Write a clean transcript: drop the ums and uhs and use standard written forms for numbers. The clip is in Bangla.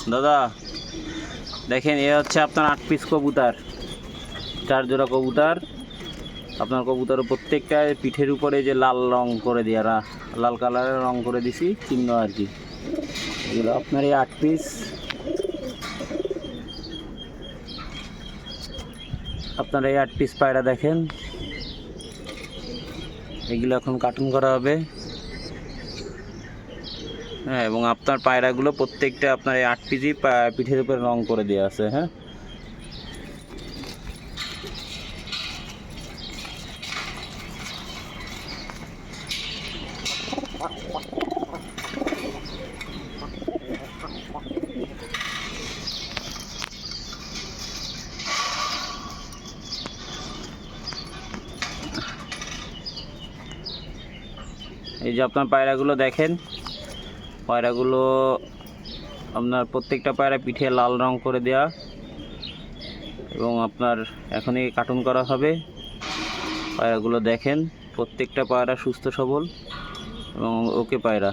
দাদা দেখেন, এ হচ্ছে আপনার 8 পিস কবুতর, 4 জোড়া কবুতর। আপনার কবুতরের প্রত্যেকটা পিঠের উপরে যে লাল রং করে দিয়া, লাল কালারের রং করে দিছি চিহ্ন আর কি। এগুলো আপনার এই 8 পিস। আপনার এই 8 পিস পায়রা দেখেন, এগুলো এখন কার্টুন করা হবে। হ্যাঁ, এবং আপনার পায়রাগুলো প্রত্যেকটা আপনার এই 8 পিসই পিঠের উপরে রং করে দেওয়া আছে। হ্যাঁ, এই যে আপনার পায়রাগুলো দেখেন, পায়রাগুলো আপনার প্রত্যেকটা পায়রা পিঠে লাল রং করে দেয়া, এবং আপনার এখনই কার্টুন করা হবে। পায়রাগুলো দেখেন, প্রত্যেকটা পায়রা সুস্থ সবল এবং ওকে পায়রা।